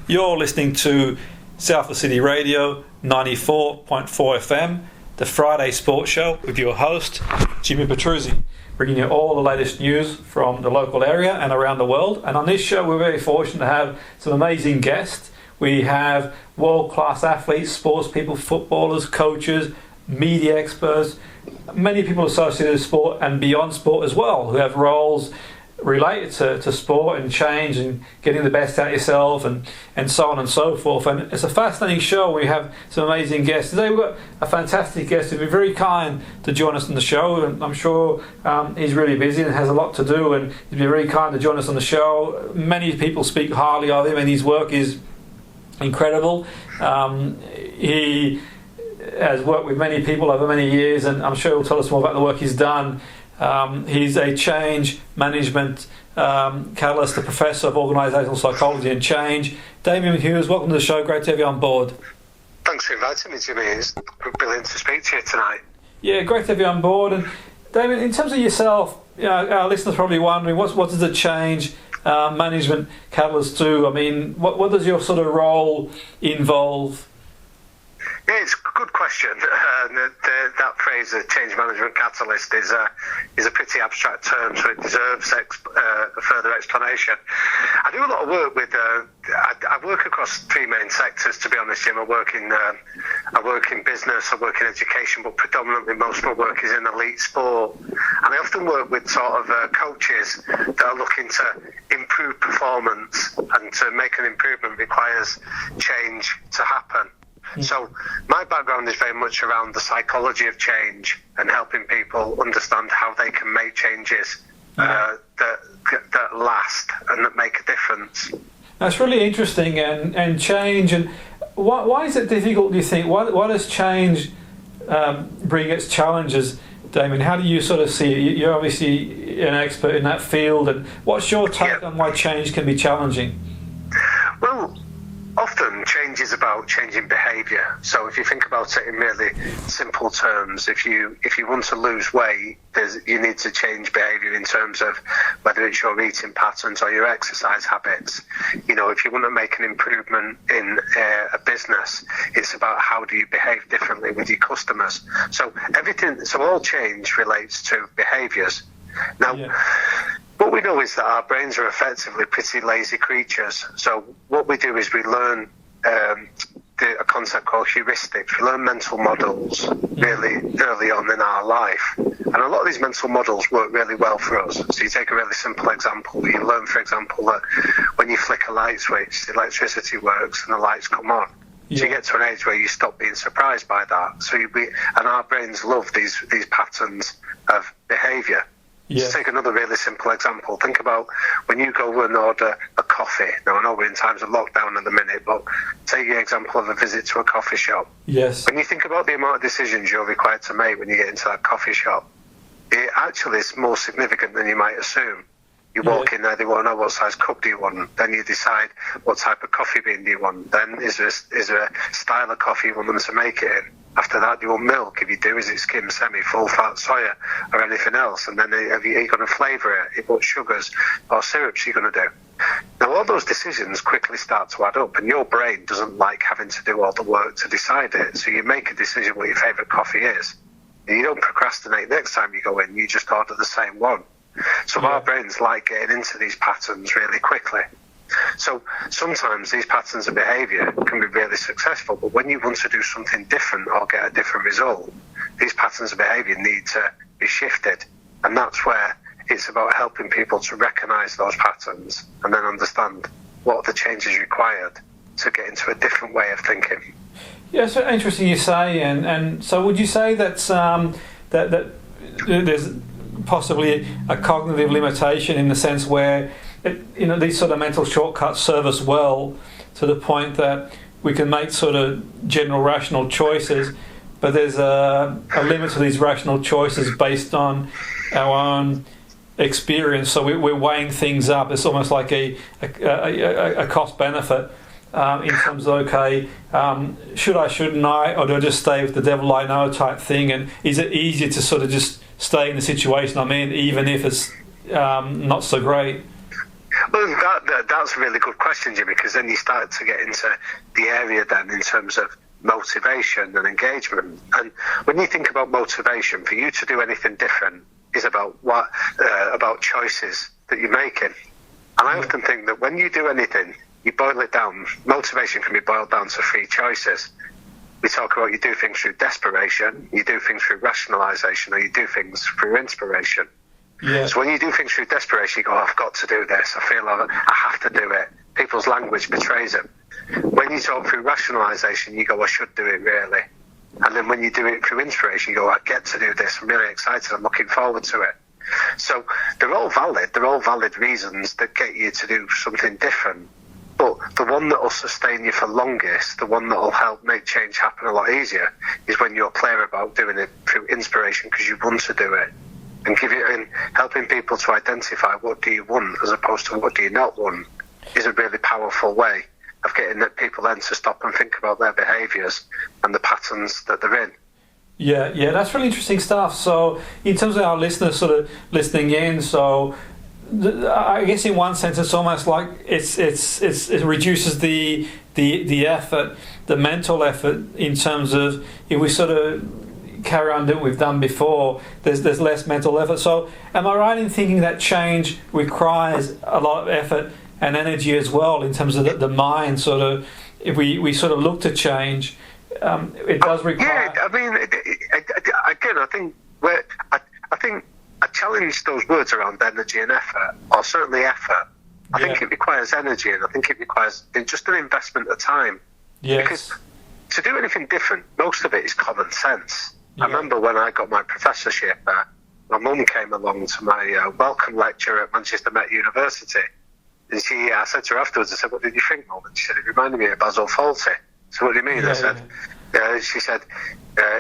You're listening to Salford City Radio 94.4 FM, the Friday Sports Show with your host, Jimmy Petruzzi, bringing you all the latest news from the local area and around the world. And on this show, we're very fortunate to have some amazing guests. We have world-class athletes, sports people, footballers, coaches, media experts, many people associated with sport and beyond sport as well, who have roles related to sport and change and getting the best out of yourself and so on and so forth. And it's a fascinating show. We have some amazing guests. Today we've got a fantastic guest who's been very kind to join us on the show, and I'm sure he's really busy and has a lot to do, and he's been very kind to join us on the show. Many people speak highly of him, and his work is incredible. He has worked with many people over many years, and I'm sure he'll tell us more about the work he's done. He's a change management catalyst, a professor of organisational psychology and change. Damian Hughes, welcome to the show. Great to have you on board. Thanks for inviting me, Jimmy. It's brilliant to speak to you tonight. Yeah, great to have you on board. And Damian, in terms of yourself, our listeners are probably wondering, what does the change management catalyst do? I mean, what does your sort of role involve? Yeah, it's a good question. That phrase, a change management catalyst, is a pretty abstract term, so it deserves a further explanation. I do a lot of work with. I work across three main sectors. To be honest, Jim, I work in business, I work in education, but predominantly most of my work is in elite sport. And I often work with sort of coaches that are looking to improve performance, and to make an improvement requires change to happen. So my background is very much around the psychology of change and helping people understand how they can make changes that last and that make a difference. That's really interesting, and change. And why is it difficult, do you think? Why does change bring its challenges, Damien? How do you sort of see it? You're obviously an expert in that field, and what's your take on why change can be challenging? Well, often change is about changing behaviour. So if you think about it in really simple terms, if you want to lose weight, you need to change behaviour in terms of whether it's your eating patterns or your exercise habits. You know, if you want to make an improvement in a business, it's about how do you behave differently with your customers. So all change relates to behaviours. Now, what we know is that our brains are effectively pretty lazy creatures. So what we do is we learn a concept called heuristics. We learn mental models really early on in our life. And a lot of these mental models work really well for us. So you take a really simple example. You learn, for example, that when you flick a light switch, the electricity works and the lights come on. So you get to an age where you stop being surprised by that. And our brains love these patterns of behaviour. Just take another really simple example. Think about when you go and order a coffee. Now, I know we're in times of lockdown at the minute, but take the example of a visit to a coffee shop. Yes. When you think about the amount of decisions you're required to make when you get into that coffee shop, it actually is more significant than you might assume. You walk in there, they want to know what size cup do you want. Then you decide what type of coffee bean do you want. Then is there a style of coffee you want them to make it in? After that, do you want milk? If you do, is it skim, semi, full fat, soya, or anything else? And then are you going to flavour it? What sugars or syrups are you going to do? Now, all those decisions quickly start to add up, and your brain doesn't like having to do all the work to decide it. So you make a decision what your favourite coffee is. And you don't procrastinate next time you go in, you just order the same one. So our brains like getting into these patterns really quickly. So sometimes these patterns of behaviour can be really successful, but when you want to do something different or get a different result, these patterns of behaviour need to be shifted. And that's where it's about helping people to recognise those patterns and then understand what the changes required to get into a different way of thinking. Yeah, so interesting you say, and so would you say that that there's possibly a cognitive limitation in the sense where these sort of mental shortcuts serve us well to the point that we can make sort of general rational choices, but there's a limit to these rational choices based on our own experience. So we're weighing things up. It's almost like a cost benefit in terms of, should I, shouldn't I, or do I just stay with the devil I know type thing? And is it easier to sort of just stay in the situation I'm in, even if it's not so great? Well, that's a really good question, Jimmy, because then you start to get into the area then in terms of motivation and engagement. And when you think about motivation, for you to do anything different is about about choices that you're making. And I often think that when you do anything, you boil it down. Motivation can be boiled down to 3 choices. We talk about you do things through desperation, you do things through rationalisation, or you do things through inspiration. Yeah. So when you do things through desperation, you go, I've got to do this. I feel like I have to do it. People's language betrays it. When you talk through rationalisation, you go, I should do it really. And then when you do it through inspiration, you go, I get to do this. I'm really excited. I'm looking forward to it. So they're all valid. They're all valid reasons that get you to do something different. But the one that will sustain you for longest, the one that will help make change happen a lot easier, is when you're clear about doing it through inspiration because you want to do it. And helping people to identify what do you want as opposed to what do you not want is a really powerful way of getting people then to stop and think about their behaviours and the patterns that they're in. Yeah, that's really interesting stuff. So in terms of our listeners sort of listening in, so I guess in one sense it's almost like it reduces the effort, the mental effort, in terms of if we sort of carry on doing what we've done before, there's less mental effort. So am I right in thinking that change requires a lot of effort and energy as well, in terms of the mind sort of, if we sort of look to change, it does require... Yeah, I mean, again, I think I challenge those words around energy and effort, or certainly effort. I think it requires energy, and I think it requires just an investment of time. Yes. Because to do anything different, most of it is common sense. Yeah. I remember when I got my professorship, my mum came along to my welcome lecture at Manchester Met University. And I said to her afterwards, I said, what did you think, Mum? And she said, it reminded me of Basil Fawlty. So what do you mean? I said, she said,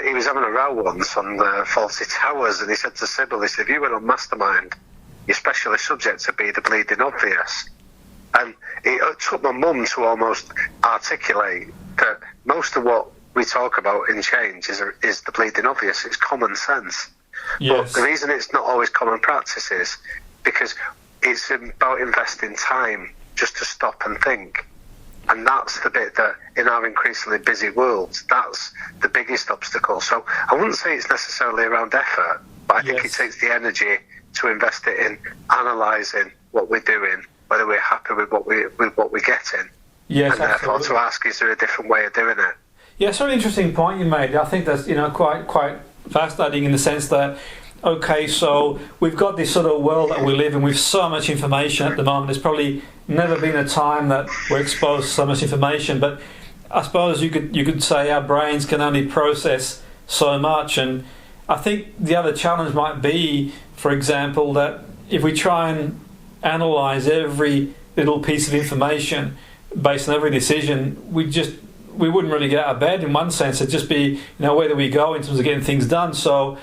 he was having a row once on Fawlty Towers, and he said to Sybil, he said, if you went on Mastermind, your specialist subject would be the bleeding obvious. And it took my mum to almost articulate that most of what we talk about in change is the bleeding obvious. It's common sense. Yes. But the reason it's not always common practice is because it's about investing time just to stop and think. And that's the bit that, in our increasingly busy world, that's the biggest obstacle. So I wouldn't say it's necessarily around effort, but I think it takes the energy to invest it in analysing what we're doing, whether we're happy with what we're getting. Yes, and therefore to ask, is there a different way of doing it? Yeah, it's a really interesting point you made. I think that's quite fascinating in the sense that, okay, so we've got this sort of world that we live in with so much information at the moment. There's probably never been a time that we're exposed to so much information, but I suppose you could say our brains can only process so much. And I think the other challenge might be, for example, that if we try and analyse every little piece of information based on every decision, we wouldn't really get out of bed in one sense. It'd just be, where do we go in terms of getting things done? So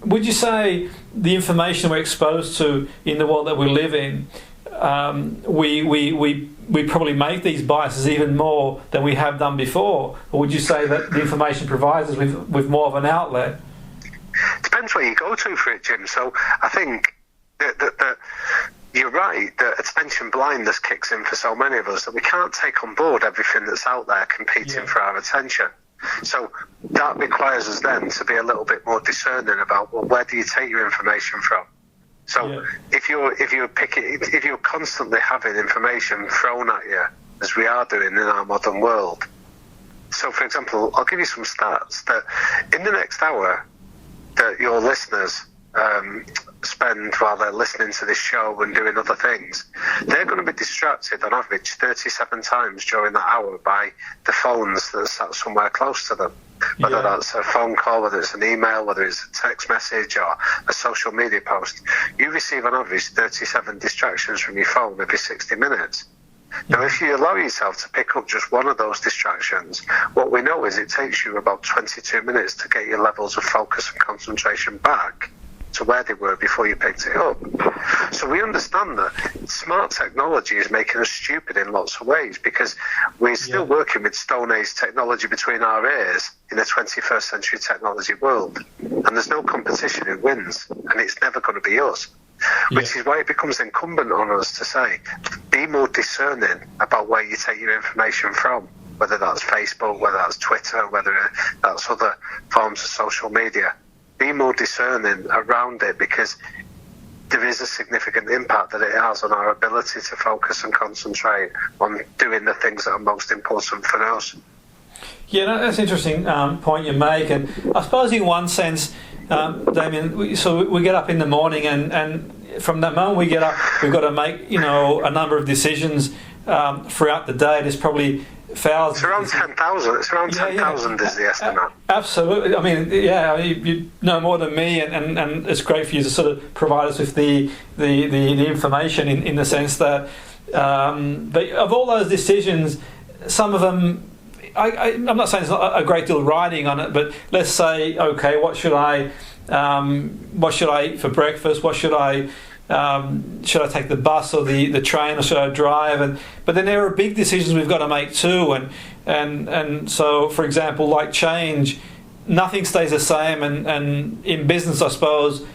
would you say the information we're exposed to in the world that we live in, we probably make these biases even more than we have done before? Or would you say that the information provides us with more of an outlet? Depends where you go to for it, Jim. So I think that you're right, that attention blindness kicks in for so many of us that we can't take on board everything that's out there competing for our attention. So that requires us then to be a little bit more discerning about, well, where do you take your information from? So if you're constantly having information thrown at you, as we are doing in our modern world. So, for example, I'll give you some stats that in the next hour that your listeners spend while they're listening to this show and doing other things, they're going to be distracted on average 37 times during that hour by the phones that are sat somewhere close to them. Whether that's a phone call, whether it's an email, whether it's a text message or a social media post. You receive on average 37 distractions from your phone every 60 minutes. Now, if you allow yourself to pick up just one of those distractions, what we know is it takes you about 22 minutes to get your levels of focus and concentration back to where they were before you picked it up. So we understand that smart technology is making us stupid in lots of ways because we're still working with Stone Age technology between our ears in the 21st century technology world. And there's no competition who wins, and it's never going to be us. Which is why it becomes incumbent on us to say, be more discerning about where you take your information from, whether that's Facebook, whether that's Twitter, whether that's other forms of social media. Be more discerning around it, because there is a significant impact that it has on our ability to focus and concentrate on doing the things that are most important for us. Yeah, that's an interesting point you make, and I suppose in one sense, Damian, we get up in the morning, and from that moment we get up, we've got to make a number of decisions throughout the day. There's probably thousands. It's around 10,000. It's around 10,000 is the estimate. Absolutely. I mean, you know more than me, and it's great for you to sort of provide us with the information in the sense that, but of all those decisions, some of them, I'm not saying there's not a great deal of writing on it, but let's say, okay, what should I eat for breakfast? What should I take the bus or the train, or should I drive? But then there are big decisions we've got to make too, and so, for example, like change, nothing stays the same, and in business, I suppose,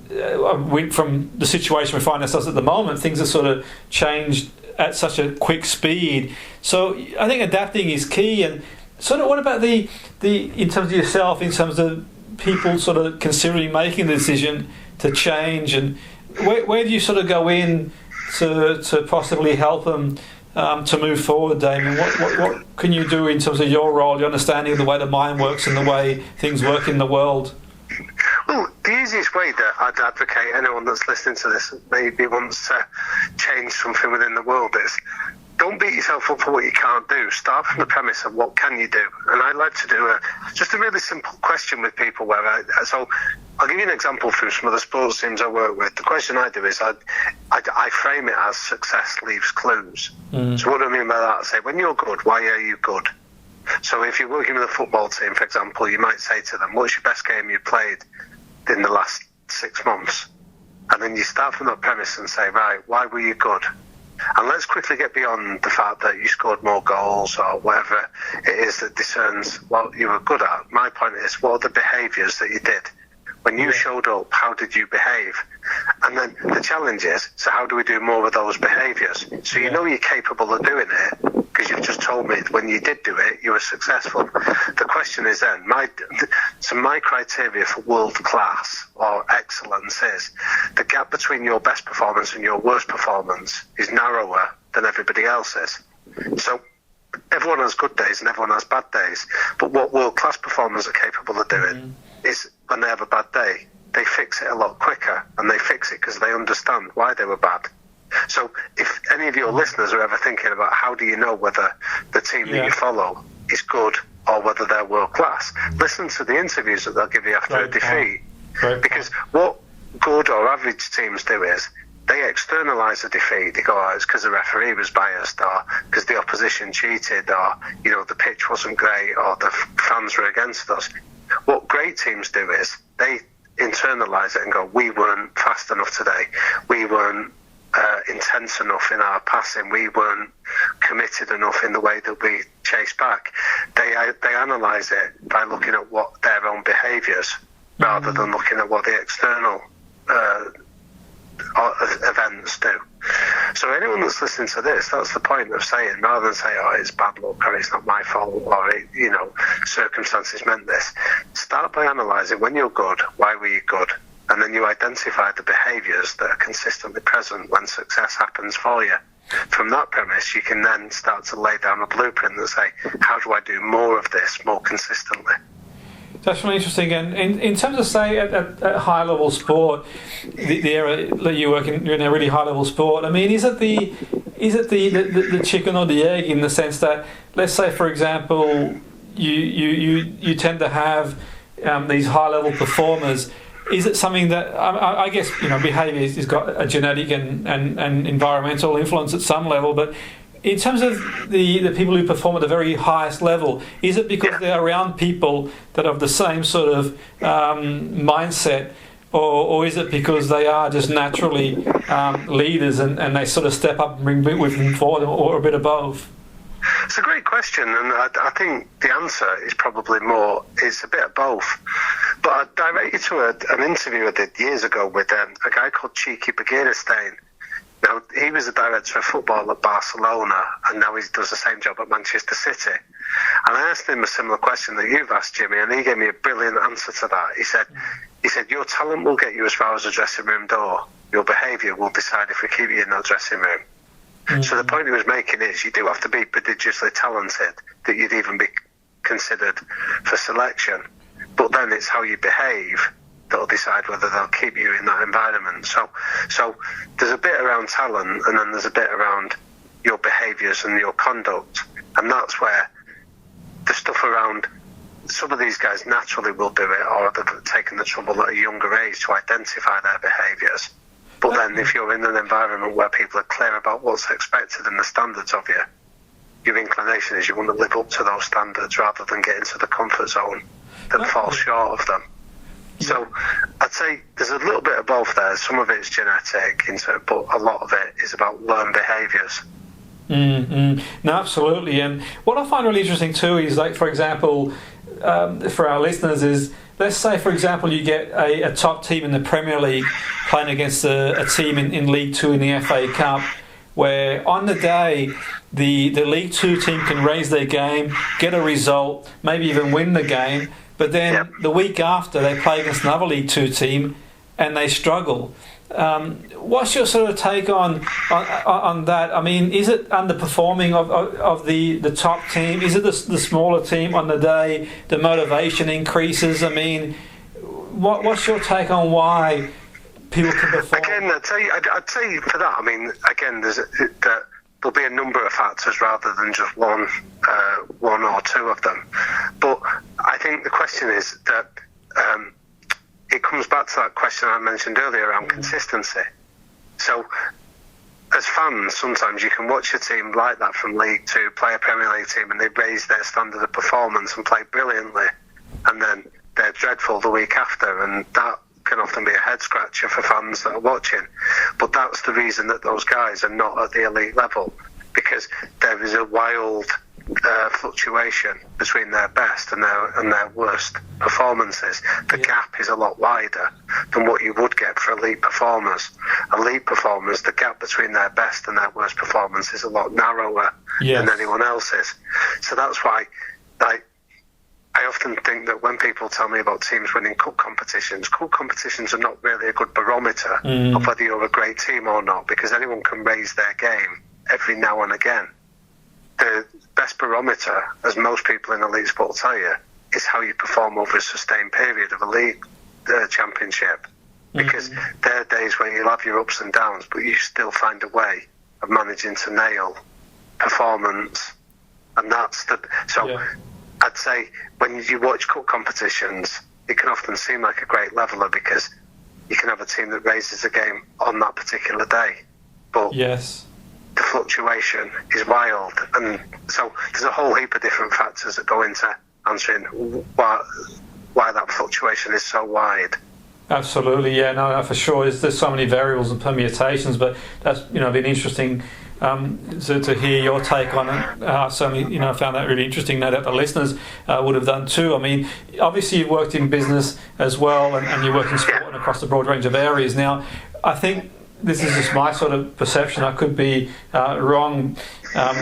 from the situation we find ourselves at the moment, things are sort of changed at such a quick speed. So I think adapting is key. And sort of, what about the in terms of yourself, in terms of people sort of considering making the decision to change, and where do you sort of go in to possibly help them to move forward, Damian? What can you do in terms of your role, your understanding of the way the mind works and the way things work in the world? Well, the easiest way that I'd advocate anyone that's listening to this maybe wants to change something within the world is, don't beat yourself up for what you can't do. Start from the premise of what can you do. And I like to do just a really simple question with people so I'll give you an example through some of the sports teams I work with. The question I do is I frame it as success leaves clues. So what do I mean by that? I say, when you're good, why are you good? So if you're working with a football team, for example, you might say to them, what's your best game you played in the last 6 months? And then you start from that premise and say, right, why were you good? And let's quickly get beyond the fact that you scored more goals or whatever it is that discerns what you were good at. My point is, what are the behaviours that you did? When you showed up, how did you behave? And then the challenge is, so how do we do more of those behaviours? So you know you're capable of doing it, because you've just told me when you did do it, you were successful. The question is then, my criteria for world class or excellence is the gap between your best performance and your worst performance is narrower than everybody else's. So everyone has good days and everyone has bad days, but what world class performers are capable of doing is, when they have a bad day, they fix it a lot quicker, and they fix it because they understand why they were bad. So if any of your listeners are ever thinking about how do you know whether the team that you follow is good or whether they're world class, listen to the interviews that they'll give you after a defeat. Because what good or average teams do is they externalise a defeat. They go, it's because the referee was biased, or because the opposition cheated, or the pitch wasn't great, or the fans were against us. What great teams do is they internalise it and go, we weren't fast enough today, we weren't intense enough in our passing, we weren't committed enough in the way that we chase back. They analyse it by looking at what their own behaviours rather than looking at what the external events do. So anyone that's listening to this, that's the point of saying, rather than say, it's bad luck, or it's not my fault, or circumstances meant this, start by analysing, when you're good, why were you good? And then you identify the behaviours that are consistently present when success happens for you. From that premise, you can then start to lay down a blueprint and say, how do I do more of this more consistently? That's really interesting. And in terms of, say, at high level sport, the area that you work in, you're in a really high level sport. I mean, is it the chicken or the egg, in the sense that, let's say, for example, you tend to have these high level performers. Is it something that I guess behaviour has got a genetic and environmental influence at some level, but in terms of the people who perform at the very highest level, is it because they're around people that have the same sort of mindset, or is it because they are just naturally leaders and they sort of step up and bring with them forward, or a bit of both? It's a great question, and I think the answer is probably it's a bit of both. But I'd direct you to an interview I did years ago with a guy called Cheeky Bagheera. Now, he was the director of football at Barcelona, and now he does the same job at Manchester City. And I asked him a similar question that you've asked, Jimmy, and he gave me a brilliant answer to that. He said, your talent will get you as far as the dressing room door. Your behaviour will decide if we keep you in that dressing room. Mm-hmm. So the point he was making is you do have to be prodigiously talented that you'd even be considered for selection. But then it's how you behave that'll decide whether they'll keep you in that environment. So there's a bit around talent, and then there's a bit around your behaviours and your conduct. And that's where the stuff around some of these guys naturally will do it, or they've taken the trouble at a younger age to identify their behaviours. But then if you're in an environment where people are clear about what's expected and the standards of you, your inclination is you want to live up to those standards rather than get into the comfort zone that falls short of them. So I'd say there's a little bit of both there. Some of it's genetic, but a lot of it is about learned behaviours. No, absolutely. And what I find really interesting too is, like, for example, for our listeners is, let's say, for example, you get a top team in the Premier League playing against a team in League Two in the FA Cup, where on the day the League Two team can raise their game, get a result, maybe even win the game, but then the week after they play against another League Two team and they struggle. What's your sort of take on that? I mean, is it underperforming of the top team? Is it the smaller team on the day the motivation increases? I mean, what's your take on why people can perform? Again, I'd say for that, I mean, again, there'll be a number of factors rather than just one or two of them. But I think the question is that it comes back to that question I mentioned earlier around consistency. So as fans, sometimes you can watch a team like that from League Two play a Premier League team and they raise their standard of performance and play brilliantly, and then they're dreadful the week after, and that can often be a head scratcher for fans that are watching. But that's the reason that those guys are not at the elite level, because there is a wild fluctuation between their best and their worst performances. The gap is a lot wider than what you would get for elite performers. Elite performers, the gap between their best and their worst performance is a lot narrower than anyone else's. So that's why, I often think that when people tell me about teams winning cup competitions are not really a good barometer of whether you're a great team or not, because anyone can raise their game every now and again. The best barometer, as most people in elite sport will tell you, is how you perform over a sustained period of a league championship. Because there are days where you'll have your ups and downs, but you still find a way of managing to nail performance. And that's I'd say when you watch cup competitions, it can often seem like a great leveler because you can have a team that raises a game on that particular day. But the fluctuation is wild, and so there's a whole heap of different factors that go into answering why that fluctuation is so wide. Absolutely, no, for sure. There's so many variables and permutations, but that's been interesting to hear your take on it. Certainly, I found that really interesting. No doubt the listeners would have done too. I mean, obviously you've worked in business as well, and you work in sport and across a broad range of areas. Now, I think this is just my sort of perception. I could be wrong.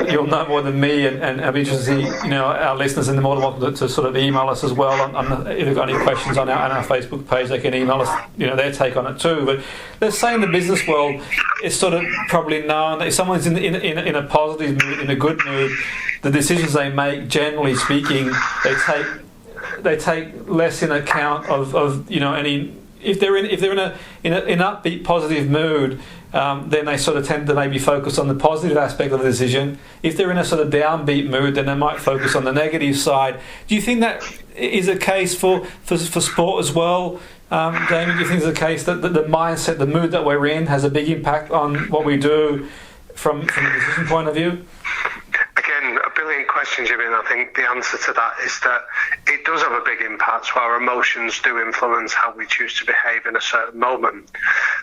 You'll know more than me, and I'd be interested to see, our listeners, and they're more than welcome to sort of email us as well. If they've got any questions on our Facebook page, they can email us, their take on it too. But let's say in the business world, it's sort of probably known that if someone's in a positive mood, in a good mood, the decisions they make, generally speaking, they take less in account of any. If they're in an upbeat, positive mood, then they sort of tend to maybe focus on the positive aspect of the decision. If they're in a sort of downbeat mood, then they might focus on the negative side. Do you think that is a case for sport as well, Damian? Do you think it's a case that the mindset, the mood that we're in, has a big impact on what we do from a decision point of view? Again, a billion questions, Jimmy, and I think the answer to that is that it does have a big impact. So our emotions do influence how we choose to behave in a certain moment.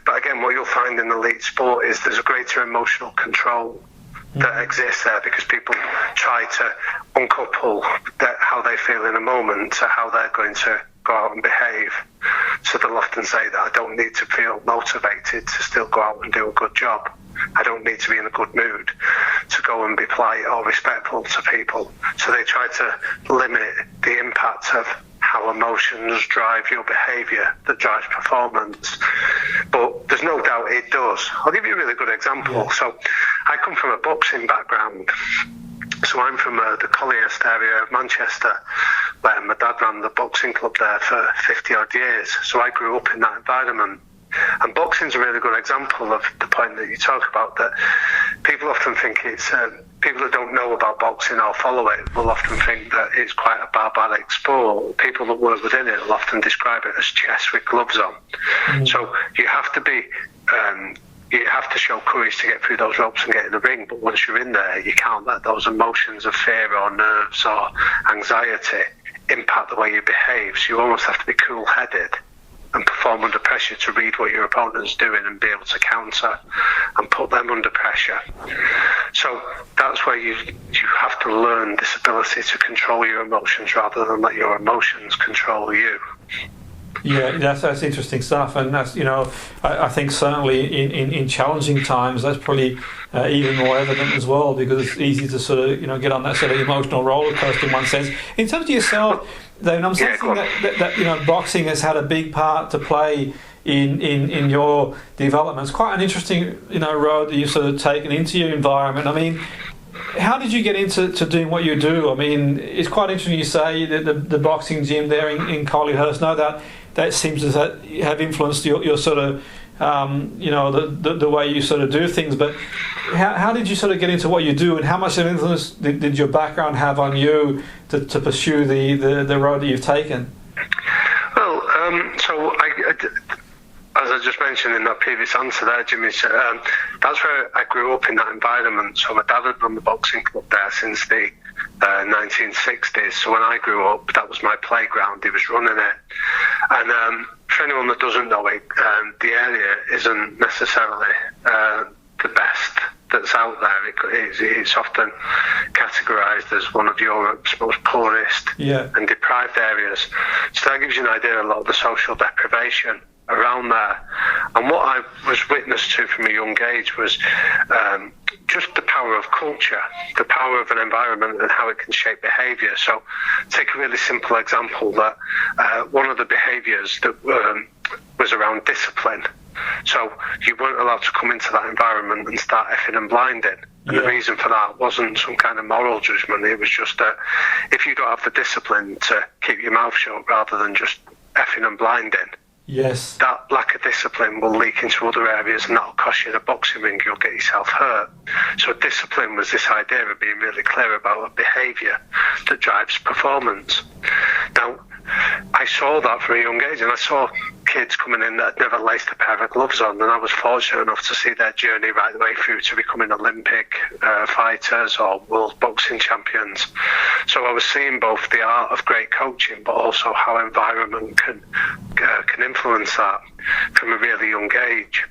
But again, what you'll find in elite sport is there's a greater emotional control that exists there, because people try to uncouple how they feel in a moment to how they're going to go out and behave. So they'll often say that I don't need to feel motivated to still go out and do a good job. I don't need to be in a good mood to go and be polite or respectful to people. So they try to limit the impact of how emotions drive your behaviour, that drives performance. But there's no doubt it does. I'll give you a really good example. Yeah. So I come from a boxing background. So I'm from the Collyhurst area of Manchester, where my dad ran the boxing club there for 50 odd years. So I grew up in that environment. And boxing's a really good example of the point that you talk about, that people often think it's, people that don't know about boxing or follow it will often think that it's quite a barbaric sport. People that work within it will often describe it as chess with gloves on. So you have to be, you have to show courage to get through those ropes and get in the ring, but once you're in there, you can't let those emotions of fear or nerves or anxiety impact the way you behave. So you almost have to be cool-headed and perform under pressure to read what your opponent's doing and be able to counter and put them under pressure. So that's where you have to learn this ability to control your emotions rather than let your emotions control you. Yeah, that's interesting stuff, and that's, I think certainly in challenging times that's probably even more evident as well, because it's easy to sort of get on that sort of emotional roller coaster in one sense. In terms of yourself, David, I'm sensing that boxing has had a big part to play in your development. It's quite an interesting road that you've sort of taken into your environment. I mean, how did you get into doing what you do? I mean, it's quite interesting you say that the boxing gym there in Collyhurst. No doubt that seems to have influenced your sort of the way you sort of do things. But how did you sort of get into what you do, and how much of an influence did your background have on you to pursue the road that you've taken? Well, so as I just mentioned in that previous answer there, Jimmy, that's where I grew up, in that environment. So my dad had run the boxing club there since the 1960s. So when I grew up, that was my playground. He was running it. And for anyone that doesn't know it, the area isn't necessarily the best that's out there. It's often categorised as one of Europe's most poorest and deprived areas. So that gives you an idea of a lot of the social deprivation around there. And what I was witness to from a young age was just the power of culture, the power of an environment and how it can shape behaviour. So take a really simple example, that one of the behaviours that was around discipline. So you weren't allowed to come into that environment and start effing and blinding. And the reason for that wasn't some kind of moral judgment. It was just that if you don't have the discipline to keep your mouth shut rather than just effing and blinding, that lack of discipline will leak into other areas, and that'll cost you in a boxing ring. You'll get yourself hurt. So discipline was this idea of being really clear about a behaviour that drives performance. Now, I saw that from a young age, and I saw kids coming in that had never laced a pair of gloves on, and I was fortunate enough to see their journey right the way through to becoming Olympic fighters or world boxing champions. So I was seeing both the art of great coaching, but also how environment can influence that from a really young age.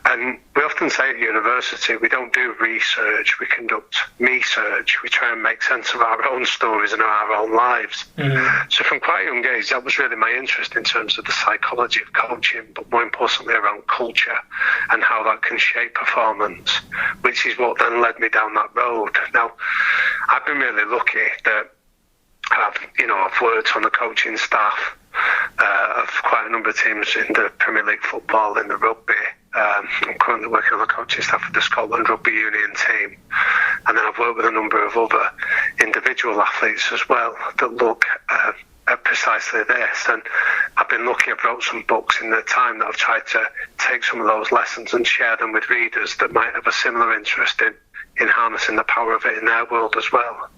And we often say at university, we don't do research, we conduct me-search. We try and make sense of our own stories and our own lives. So from quite a young age, that was really my interest in terms of the psychology of coaching, but more importantly around culture and how that can shape performance, which is what then led me down that road. Now, I've been really lucky that I've worked on the coaching staff of quite a number of teams in the Premier League football, in the rugby. I'm currently working on the coaching staff of the Scotland Rugby Union team, and then I've worked with a number of other individual athletes as well that look at precisely this. And I've been lucky, I've wrote some books in the time that I've tried to take some of those lessons and share them with readers that might have a similar interest in harnessing the power of it in their world as well.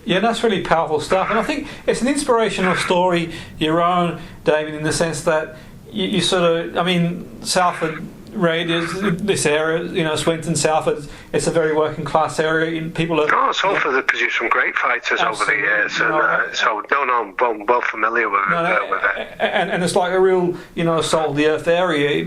Yeah, that's really powerful stuff, and I think it's an inspirational story, your own, David, in the sense that you sort of, Salford Radio, this area, Swinton, Salford, it's a very working class area. People are. Salford have produced some great fighters over the years, and I'm well familiar with it. And it's like a real, salt of the earth area.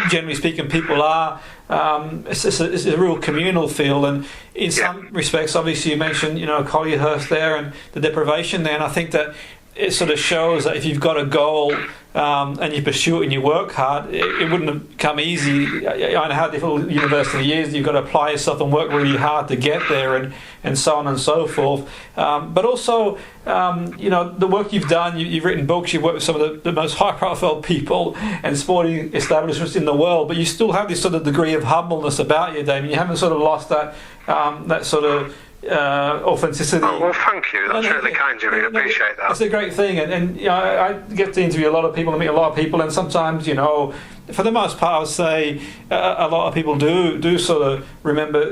Generally speaking, people are. It's a real communal feel, and in some respects, obviously, you mentioned, Collyhurst there and the deprivation there, and I think that it sort of shows that if you've got a goal and you pursue it and you work hard, it wouldn't have come easy. I know how difficult university is. You've got to apply yourself and work really hard to get there, and so on and so forth. But also, the work you've done, you've written books, you've worked with some of the most high-profile people and sporting establishments in the world, but you still have this sort of degree of humbleness about you, Damien. You haven't sort of lost that sort of authenticity. Oh, well, thank you. That's really kind, Jimmy. I appreciate that. It's a great thing, and I get to interview a lot of people and meet a lot of people, and sometimes, for the most part, I would say a lot of people do sort of remember,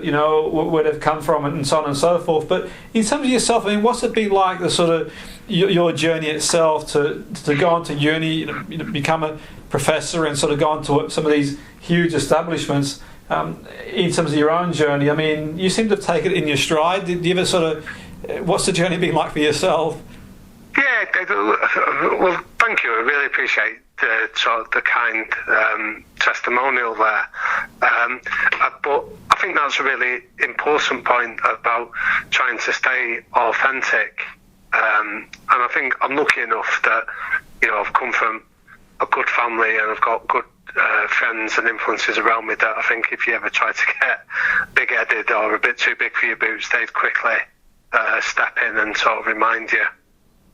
where they've come from and so on and so forth. But in terms of yourself, I mean, what's it been like, the sort of your journey itself to go on to uni, become a professor and sort of go on to some of these huge establishments? In terms of your own journey, I mean, you seem to have taken it in your stride. Did you ever sort of, what's the journey been like for yourself? Yeah, well, thank you. I really appreciate the kind testimonial there. But I think that's a really important point about trying to stay authentic. And I think I'm lucky enough that, I've come from a good family and I've got good friends and influences around me that I think if you ever try to get big-headed or a bit too big for your boots, they'd quickly step in and sort of remind you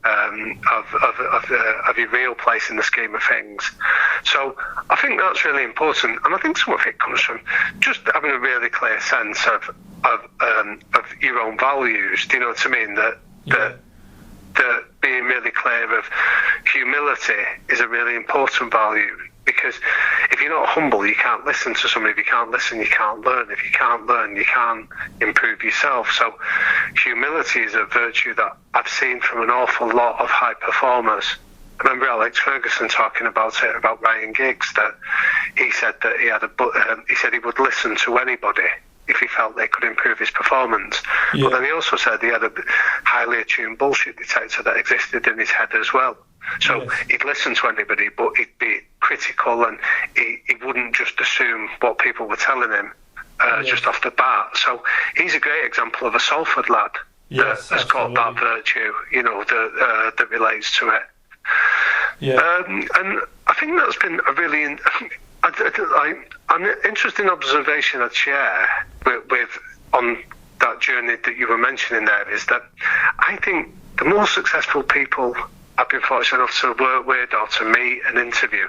of your real place in the scheme of things. So I think that's really important, and I think some of it comes from just having a really clear sense of your own values. Do you know what I mean? That being really clear of humility is a really important value. Because if you're not humble, you can't listen to somebody. If you can't listen, you can't learn. If you can't learn, you can't improve yourself. So humility is a virtue that I've seen from an awful lot of high performers. I remember Alex Ferguson talking about it, about Ryan Giggs, that he said that he said he would listen to anybody if he felt they could improve his performance. Yeah. But then he also said he had a highly attuned bullshit detector that existed in his head as well. So he'd listen to anybody, but he'd be critical, and he wouldn't just assume what people were telling him just off the bat. So he's a great example of a Salford lad that has got that virtue, that relates to it. Yeah. And I think that's been a really an interesting observation I'd share with on that journey that you were mentioning there, is that I think the more successful people I've been fortunate enough to work with or to meet and interview,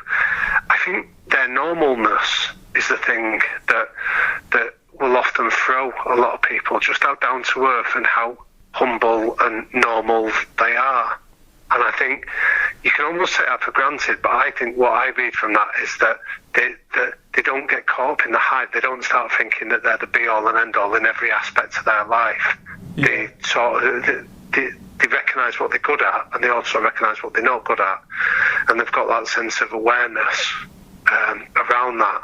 I think their normalness is the thing that will often throw a lot of people, just how down to earth and how humble and normal they are. And I think you can almost take that for granted, but I think what I read from that is that they don't get caught up in the hype. They don't start thinking that they're the be-all and end-all in every aspect of their life. Yeah. They recognise what they're good at, and they also recognise what they're not good at, and they've got that sense of awareness around that.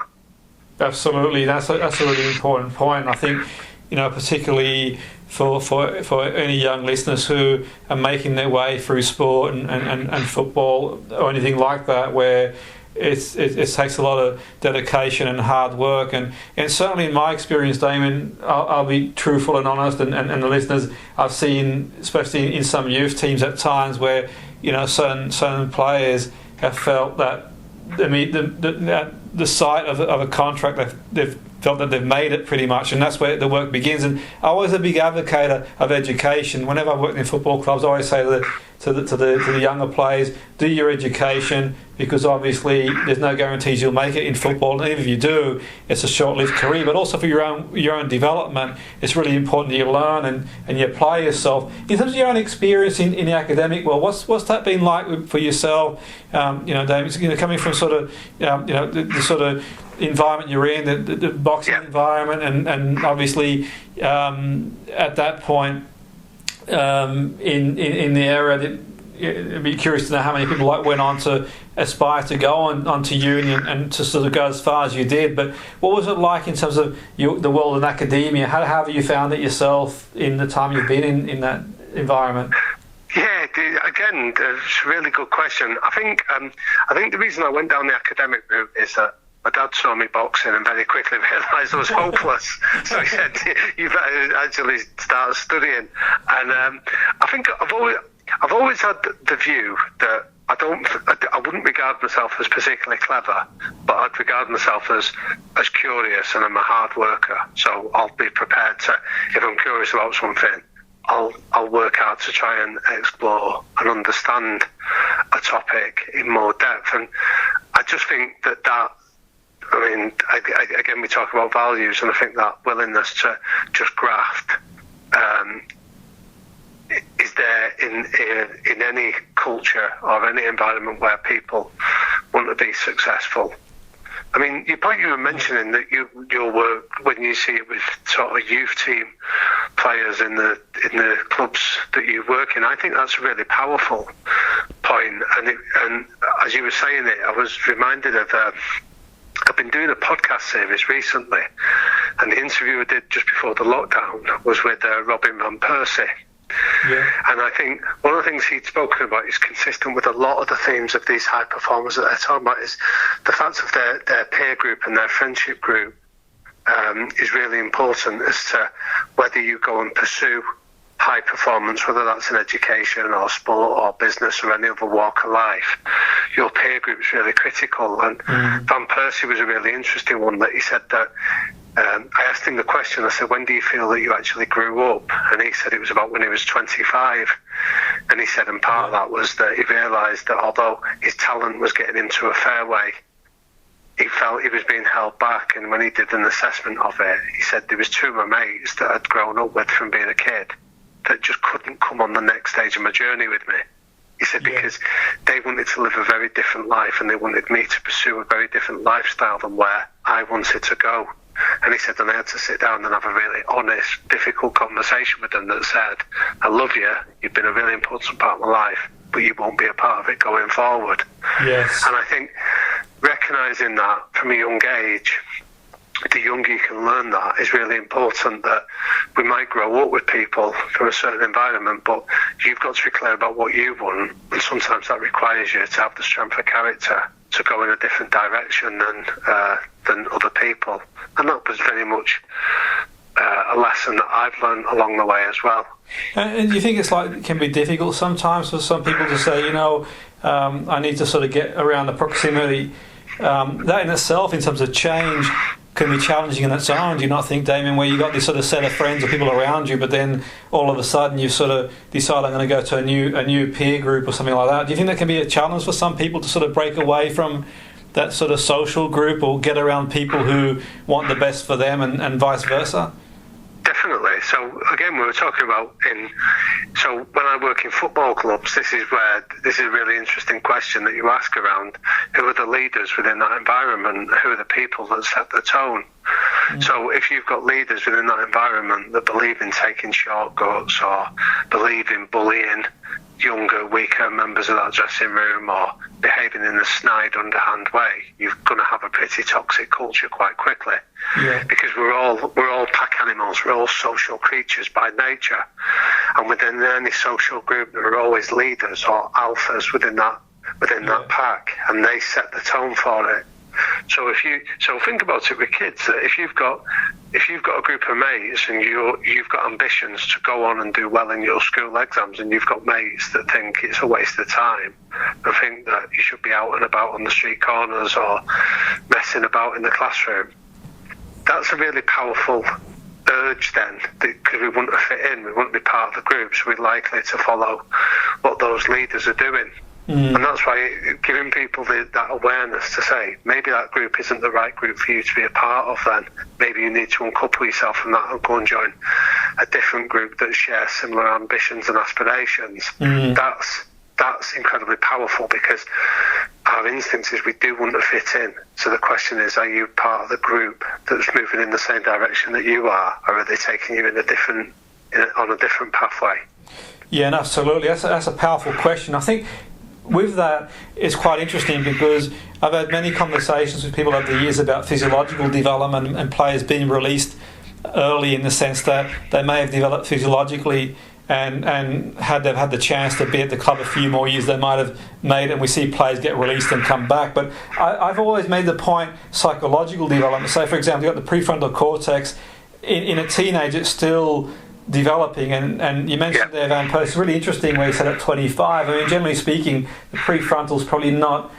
Absolutely, that's a really important point. I think, particularly for any young listeners who are making their way through sport and football or anything like that, where it takes a lot of dedication and hard work, and certainly in my experience, Damien, I'll be truthful and honest, and the listeners, I've seen, especially in some youth teams at times, where certain players have felt that the sight of a contract, they've felt that they've made it pretty much, and that's where the work begins. And I was a big advocate of education. Whenever I worked in football clubs, I always say to the younger players, do your education, because obviously there's no guarantees you'll make it in football, and even if you do, it's a short-lived career. But also for your own development, it's really important that you learn and you apply yourself. In terms of your own experience in the academic world, what's that been like for yourself? Damien, coming from sort of the sort of environment you're in, the boxing environment, and obviously at that point in the area, I'd be curious to know how many people went on to aspire to go on to uni and to sort of go as far as you did. But what was it like in terms of the world in academia? How have you found it yourself in the time you've been in that environment? Yeah, again, it's a really good question. I think the reason I went down the academic route is that my dad saw me boxing and very quickly realised I was hopeless. So he said, "You better actually start studying." And I think I've always had the view that I wouldn't regard myself as particularly clever, but I'd regard myself as curious, and I'm a hard worker. So I'll be prepared to, if I'm curious about something, I'll work hard to try and explore and understand a topic in more depth. And I just think that again, we talk about values, and I think that willingness to just graft is there in any culture or any environment where people want to be successful. I mean, you were mentioning that your work, when you see it with sort of youth team players in the clubs that you work in, I think that's a really powerful point. And as you were saying it, I was reminded of I've been doing a podcast series recently, and the interview I did just before the lockdown was with Robin van Persie. Yeah. And I think one of the things he'd spoken about is consistent with a lot of the themes of these high performers that they're talking about, is the fact of their peer group and their friendship group is really important as to whether you go and pursue high performance, whether that's in education or sport or business or any other walk of life. Your peer group is really critical. And Van Persie was a really interesting one, that he said that I asked him the question, I said, when do you feel that you actually grew up? And he said it was about when he was 25. And he said, and part of that was that he realised that although his talent was getting him to a fairway, he felt he was being held back. And when he did an assessment of it, he said there was two of my mates that I'd grown up with from being a kid that just couldn't come on the next stage of my journey with me. He said because they wanted to live a very different life, and they wanted me to pursue a very different lifestyle than where I wanted to go. And he said, and I had to sit down and have a really honest, difficult conversation with them that said, I love you, you've been a really important part of my life, but you won't be a part of it going forward. Yes. And I think recognising that from a young age, the younger you can learn that, is really important. That we might grow up with people from a certain environment, but you've got to be clear about what you want, and sometimes that requires you to have the strength of character to go in a different direction than other people. And that was very much a lesson that I've learned along the way as well. And do you think it can be difficult sometimes for some people to say, I need to sort of get around the proximity? That in itself, in terms of change, can be challenging in its own. Do you not think, Damian, where you got this sort of set of friends or people around you, but then all of a sudden you sort of decide, I'm going to go to a new peer group or something like that? Do you think that can be a challenge for some people to sort of break away from that sort of social group, or get around people who want the best for them, and vice versa? Definitely. So again, we were talking about so when I work in football clubs, this is a really interesting question that you ask around who are the leaders within that environment, who are the people that set the tone. So if you've got leaders within that environment that believe in taking shortcuts, or believe in bullying younger, weaker members of that dressing room, or behaving in a snide, underhand way, you're going to have a pretty toxic culture quite quickly. Yeah. Because we're all pack animals, we're all social creatures by nature, and within any social group there are always leaders or alphas within that pack, and they set the tone for it. So think about it with kids, that if you've got a group of mates and you've got ambitions to go on and do well in your school exams, and you've got mates that think it's a waste of time and think that you should be out and about on the street corners or messing about in the classroom, that's a really powerful urge then, because we want to fit in, we want to be part of the group, so we're likely to follow what those leaders are doing. And that's why giving people that awareness to say, maybe that group isn't the right group for you to be a part of then. Maybe you need to uncouple yourself from that and go and join a different group that shares similar ambitions and aspirations. That's incredibly powerful, because our instinct is we do want to fit in. So the question is, are you part of the group that's moving in the same direction that you are, or are they taking you on a different pathway? Yeah, absolutely. That's a powerful question. I think with that, it's quite interesting, because I've had many conversations with people over the years about physiological development and players being released early, in the sense that they may have developed physiologically, and had they've had the chance to be at the club a few more years, they might have made it, and we see players get released and come back. But I've always made the point, psychological development. So, for example, you've got the prefrontal cortex. In a teenager, it's still developing. And you mentioned there, Van Persie, really interesting where you said at 25. I mean, generally speaking, the prefrontal's probably not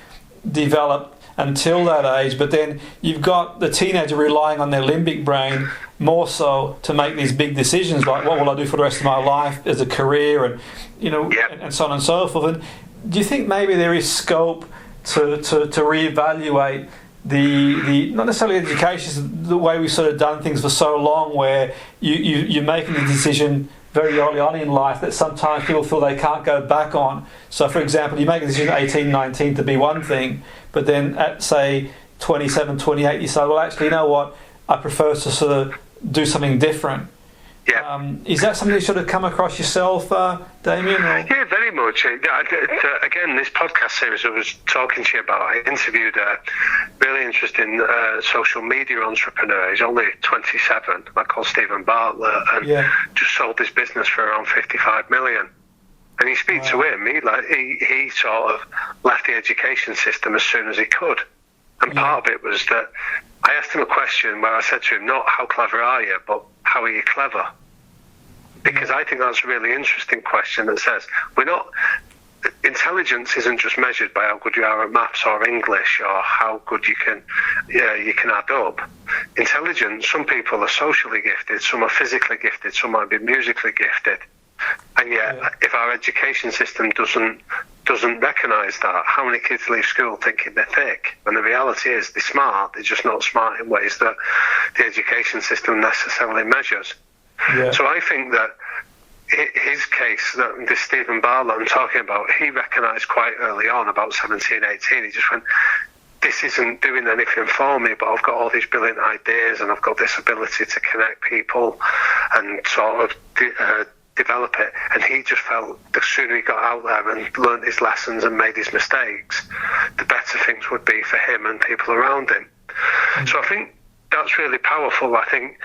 developed until that age, but then you've got the teenager relying on their limbic brain more so to make these big decisions like what will I do for the rest of my life as a career, and and so on and so forth. And do you think maybe there is scope to reevaluate the not necessarily education, the way we've sort of done things for so long, where you're making the decision very early on in life that sometimes people feel they can't go back on. So for example, you make a decision at 18, 19 to be one thing, but then at say 27, 28 you say, well actually, you know what, I prefer to sort of do something different. Is that something you sort of come across yourself, Damian? Or? Yeah, very much. Again, this podcast series I was talking to you about, I interviewed a really interesting social media entrepreneur. He's only 27, called Stephen Bartlett, and just sold his business for around 55 million. And you speak to him, he sort of left the education system as soon as he could. And part of it was that I asked him a question where I said to him, not how clever are you, but how are you clever? Because I think that's a really interesting question that says intelligence isn't just measured by how good you are at maths or English or how good you can add up. Intelligence, some people are socially gifted, some are physically gifted, some might be musically gifted. And yet, if our education system doesn't recognise that, how many kids leave school thinking they're thick? And the reality is they're smart, they're just not smart in ways that the education system necessarily measures. So I think that his case, that this Stephen Bartlett I'm talking about, he recognised quite early on, about 17, 18, he just went, this isn't doing anything for me, but I've got all these brilliant ideas and I've got this ability to connect people and sort of develop it. And he just felt the sooner he got out there and learned his lessons and made his mistakes, the better things would be for him and people around him. So I think that's really powerful. I think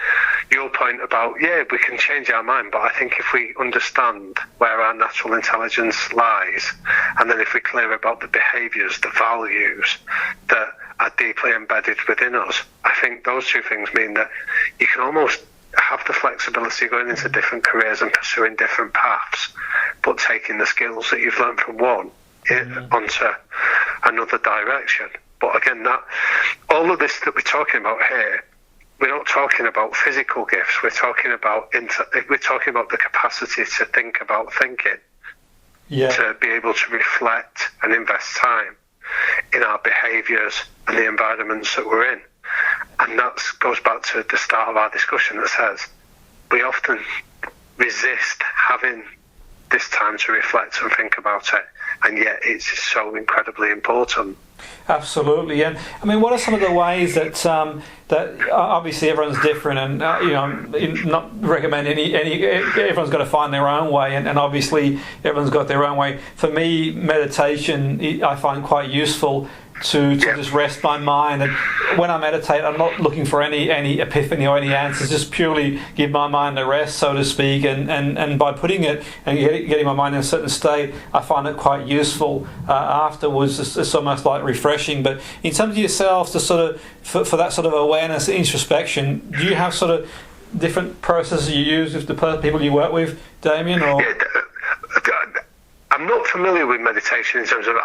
your point about, we can change our mind, but I think if we understand where our natural intelligence lies, and then if we're clear about the behaviours, the values that are deeply embedded within us, I think those two things mean that you can almost have the flexibility going into different careers and pursuing different paths, but taking the skills that you've learned from one onto another direction. But again, that all of this that we're talking about here, we're not talking about physical gifts. We're talking about the capacity to think about thinking, to be able to reflect and invest time in our behaviours and the environments that we're in. And that goes back to the start of our discussion that says we often resist having this time to reflect and think about it, and yet it's so incredibly important. Absolutely. And I mean, what are some of the ways that that obviously everyone's different, and not recommend any everyone's got to find their own way, and obviously everyone's got their own way. For me, meditation I find quite useful to just rest my mind, and when I meditate I'm not looking for any epiphany or any answers, just purely give my mind a rest, so to speak, and by putting it and getting my mind in a certain state, I find it quite useful afterwards. It's almost like refreshing. But in terms of yourself, to sort of for that sort of awareness, introspection, do you have sort of different processes you use with the people you work with, Damian? Or I'm not familiar with meditation in terms of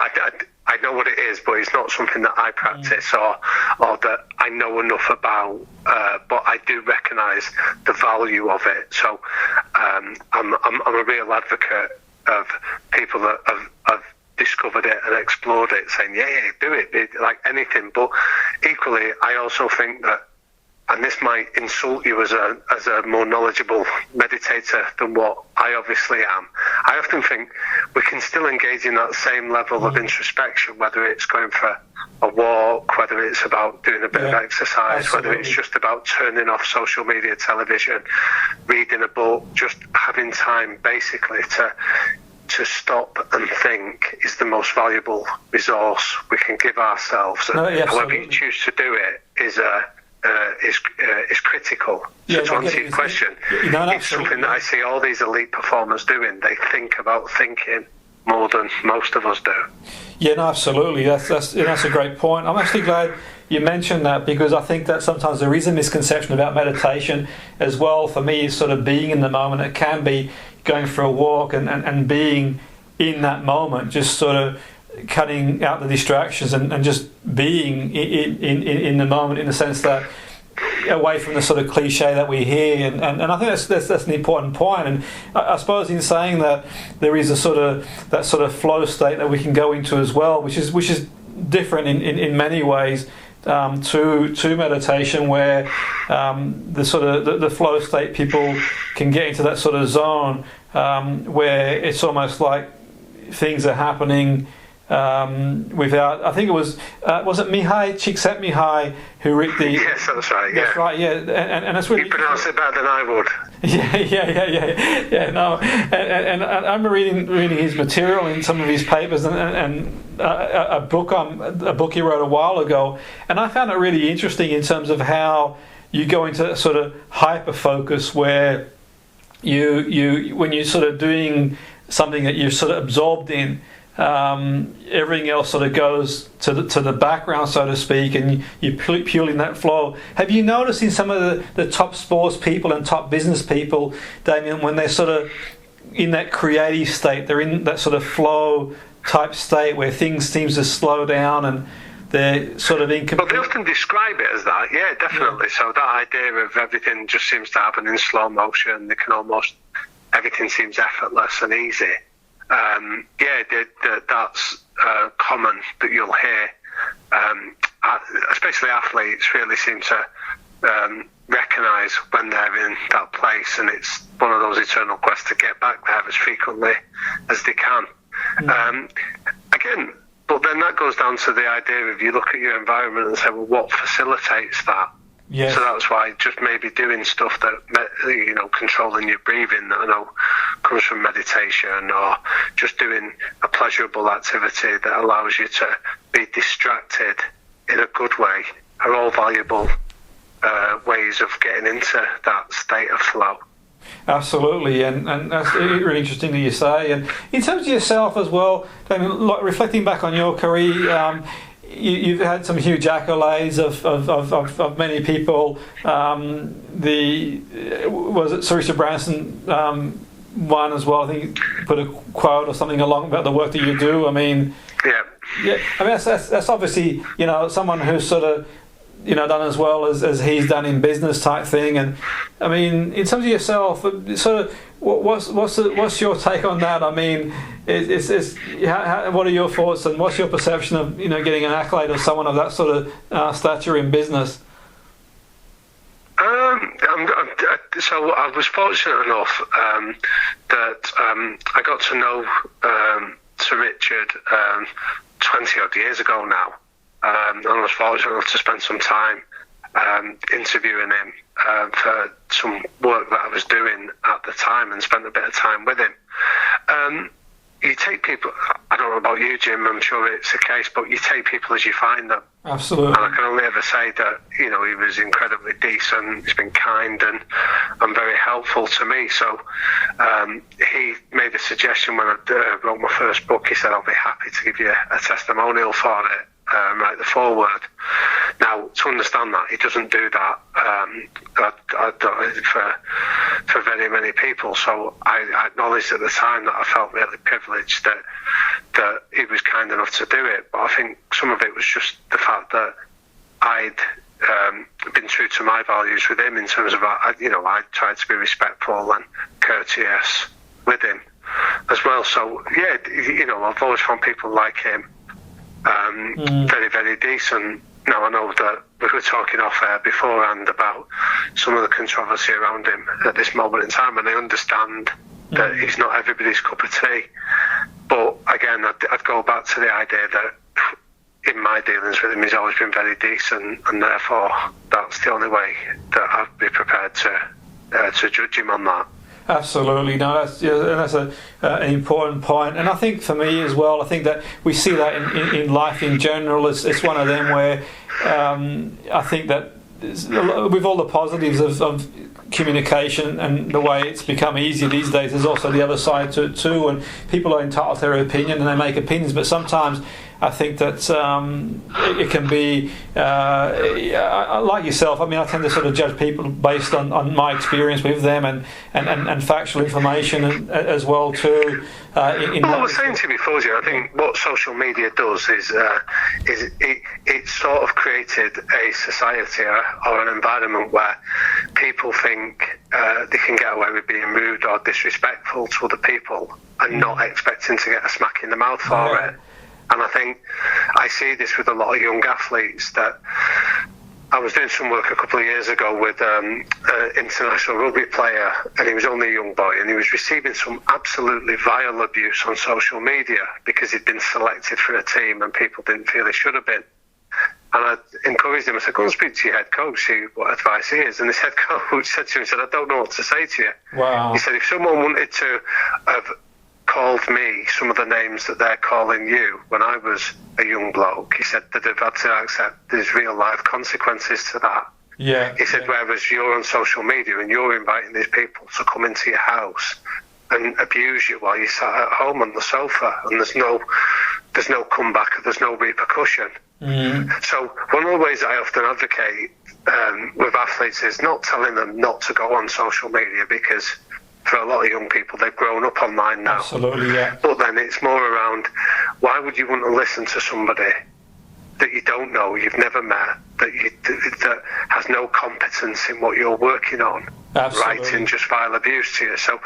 I know what it is, but it's not something that I practice or that I know enough about. But I do recognise the value of it. So I'm a real advocate of people that have discovered it and explored it, saying, do it like anything. But equally, I also think that, and this might insult you as a more knowledgeable meditator than what I obviously am, I often think we can still engage in that same level of introspection, whether it's going for a walk, whether it's about doing a bit of exercise, whether it's just about turning off social media, television, reading a book, just having time basically to stop and think is the most valuable resource we can give ourselves. And however you choose to do it is critical. So to answer your question, it's something that I see all these elite performers doing. They think about thinking more than most of us do. Yeah, no, absolutely. That's a great point. I'm actually glad you mentioned that, because I think that sometimes there is a misconception about meditation as well. For me, is sort of being in the moment. It can be going for a walk and being in that moment, just sort of cutting out the distractions and just being in the moment, in the sense that away from the sort of cliche that we hear, and I think that's an important point. And I suppose in saying that, there is a sort of that sort of flow state that we can go into as well, which is different in many ways to meditation, where the sort of the flow state, people can get into that sort of zone where it's almost like things are happening without. I think it was it Mihai Csikszentmihalyi who wrote the. Yes, that's right. Yeah. That's right. Yeah, and that's really. You pronounce it better than I would. Yeah. No, and I'm reading his material in some of his papers, and a book he wrote a while ago, and I found it really interesting in terms of how you go into sort of hyper focus, where you when you're sort of doing something that you're sort of absorbed in, everything else sort of goes to the background, so to speak, and you're purely in that flow. Have you noticed in some of the top sports people and top business people, Damian, when they're sort of in that creative state, they're in that sort of flow type state where things seems to slow down and they're sort of incomplete? Well, they often describe it as that, yeah, definitely. Yeah. So that idea of everything just seems to happen in slow motion, they can almost, everything seems effortless and easy. That's common that you'll hear. Especially athletes really seem to recognise when they're in that place, and it's one of those eternal quests to get back there as frequently as they can. Again, but then that goes down to the idea of, you look at your environment and say, well, what facilitates that? Yes. So that's why just maybe doing stuff that, controlling your breathing, that I know comes from meditation, or just doing a pleasurable activity that allows you to be distracted in a good way, are all valuable ways of getting into that state of flow. Absolutely, and that's really interesting that you say. And in terms of yourself as well, Damian, reflecting back on your career, you've had some huge accolades of many people. Was it Sarissa Branson one as well? I think you put a quote or something along about the work that you do. I mean, yeah. I mean, that's obviously someone who's sort of done as well as he's done in business type thing. And I mean, in terms of yourself, sort of what's your take on that? I mean, what are your thoughts, and what's your perception of getting an accolade of someone of that sort of stature in business? So I was fortunate enough that I got to know Sir Richard 20 odd years ago now. And I was fortunate enough to spend some time interviewing him for some work that I was doing at the time, and spent a bit of time with him. You take people, I don't know about you, Jim, I'm sure it's the case, but you take people as you find them. Absolutely. And I can only ever say that, he was incredibly decent, he's been kind and very helpful to me. So he made a suggestion when I wrote my first book. He said, I'll be happy to give you a testimonial for it. Write the foreword. Now, to understand that, he doesn't do that for very many people. So I acknowledged at the time that I felt really privileged that he was kind enough to do it. But I think some of it was just the fact that I'd been true to my values with him, in terms of I tried to be respectful and courteous with him as well. So yeah, I've always found people like him very, very decent. Now, I know that we were talking off air beforehand about some of the controversy around him at this moment in time, and I understand that he's not everybody's cup of tea. But again, I'd go back to the idea that in my dealings with him, he's always been very decent, and therefore that's the only way that I'd be prepared to judge him on that. Absolutely, no, that's an important point, and I think for me as well, I think that we see that in life in general. It's one of them where I think that with all the positives of communication and the way it's become easier these days, there's also the other side to it too, and people are entitled to their opinion and they make opinions, but sometimes I think that it can be like yourself. I mean, I tend to sort of judge people based on my experience with them and factual information as well too. I was saying to you before, Jim, I think what social media does is it sort of created a society or an environment where people think they can get away with being rude or disrespectful to other people and not expecting to get a smack in the mouth for it. And I think I see this with a lot of young athletes. That I was doing some work a couple of years ago with an international rugby player, and he was only a young boy, and he was receiving some absolutely vile abuse on social media because he'd been selected for a team and people didn't feel he should have been. And I encouraged him. I said, go and speak to your head coach, see what advice he is. And his head coach said to him, he said, I don't know what to say to you. Wow. He said, if someone wanted to have called me some of the names that they're calling you when I was a young bloke, he said that they've had to accept there's real life consequences to that. Yeah. He said, whereas you're on social media and you're inviting these people to come into your house and abuse you while you sat at home on the sofa, and there's no comeback, there's no repercussion. So one of the ways that I often advocate with athletes is not telling them not to go on social media, because for a lot of young people, they've grown up online now. Absolutely, yeah. But then it's more around, why would you want to listen to somebody that you don't know, you've never met, that has no competence in what you're working on, writing just vile abuse to you? So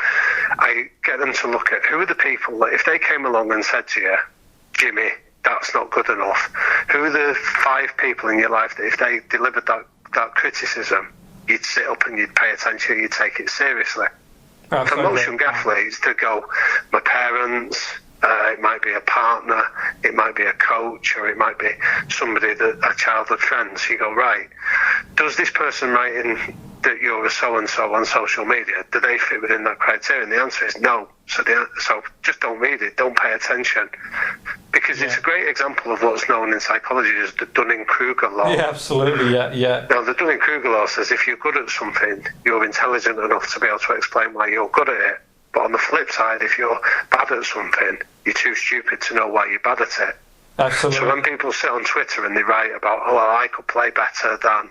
I get them to look at who are the people that if they came along and said to you, Jimmy, that's not good enough, who are the 5 people in your life that if they delivered that criticism, you'd sit up and you'd pay attention, you'd take it seriously. For most young athletes, they go, my parents, it might be a partner, it might be a coach, or it might be somebody a childhood friend. So you go, right, does this person writing that you're a so-and-so on social media, do they fit within that criteria? And the answer is no. So just don't read it, don't pay attention. Because it's a great example of what's known in psychology as the Dunning-Kruger law. Yeah, absolutely, yeah. Now, the Dunning-Kruger law says if you're good at something, you're intelligent enough to be able to explain why you're good at it. But on the flip side, if you're bad at something, you're too stupid to know why you're bad at it. Absolutely. So when people sit on Twitter and they write about, I could play better than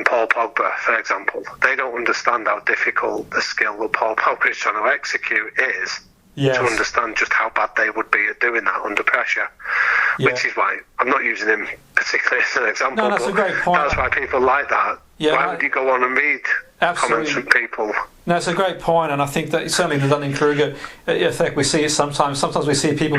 Paul Pogba, for example, they don't understand how difficult the skill that Paul Pogba is trying to execute is. Yes. To understand just how bad they would be at doing that under pressure. Which is why I'm not using him particularly as an example. No, that's a great point. That's why people like that. Yeah, why would you go on and read comments from people? No, it's a great point, and I think that certainly the Dunning-Kruger effect, we see it sometimes. Sometimes we see people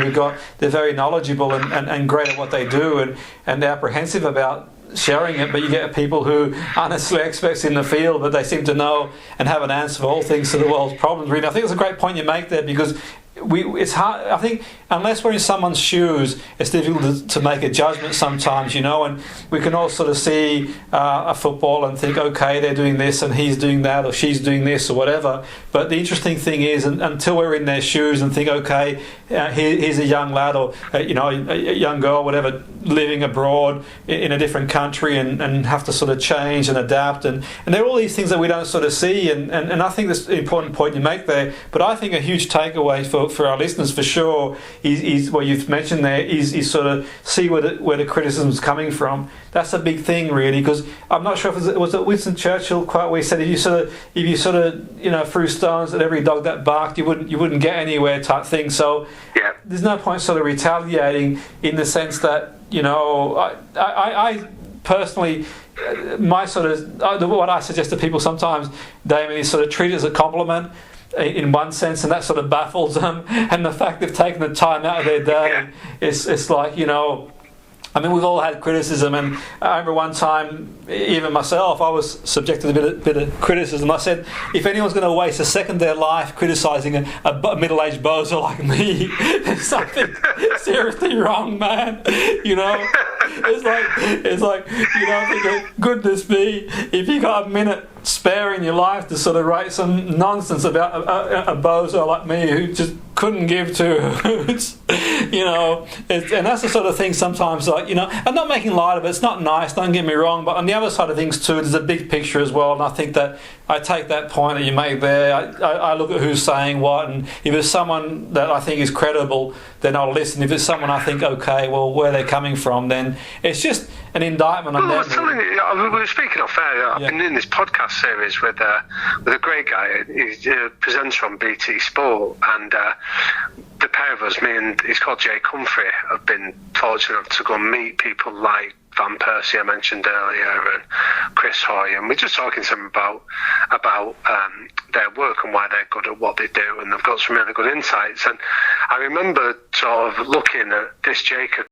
they're very knowledgeable and great at what they do, and they're apprehensive about sharing it, but you get people who aren't necessarily experts in the field, but they seem to know and have an answer for all things to the world's problems. Really, I think it's a great point you make there, because it's hard. I think unless we're in someone's shoes, it's difficult to make a judgment sometimes, and we can all sort of see a football and think, okay, they're doing this and he's doing that or she's doing this or whatever. But the interesting thing is, until we're in their shoes and think, okay, here's a young lad or a young girl, whatever, living abroad in a different country and have to sort of change and adapt, and there are all these things that we don't sort of see, and I think that's an important point you make there. But I think a huge takeaway for our listeners for sure is what you've mentioned there is sort of see where the criticism is coming from. That's a big thing, really, because I'm not sure if it was Winston Churchill quote where he said if you sort of threw stones at every dog that barked, you wouldn't get anywhere type thing. So there's no point sort of retaliating in the sense that I personally, my sort of what I suggest to people sometimes, Damien, is sort of treat it as a compliment in one sense, and that sort of baffles them. And the fact they've taken the time out of their day, it's like, I mean, we've all had criticism, and I remember one time, even myself, I was subjected to a bit of criticism. I said, if anyone's going to waste a second of their life criticising a middle-aged bozo like me, there's something seriously wrong, man. It's like thinking, goodness me, if you got a minute spare in your life to sort of write some nonsense about a bozo like me who just couldn't give two hoots, You know, and that's the sort of thing sometimes, like, you know, I'm not making light of it, it's not nice, don't get me wrong, but on the other side of things too, there's a big picture as well, and I think that I take that point that you made there, I look at who's saying what, and if it's someone that I think is credible, then I'll listen. If it's someone I think, okay, well, where they're coming from, then it's just an indictment on them. I was telling you, we were speaking off air. I've been in this podcast series with a great guy. He's a presenter on BT Sport, and the pair of us, me and he's called Jay Comfrey, have been fortunate enough to go and meet people like Van Persie I mentioned earlier, and Chris Hoy, and we're just talking to them about their work and why they're good at what they do, and they've got some really good insights. And I remember sort of looking at this Jacob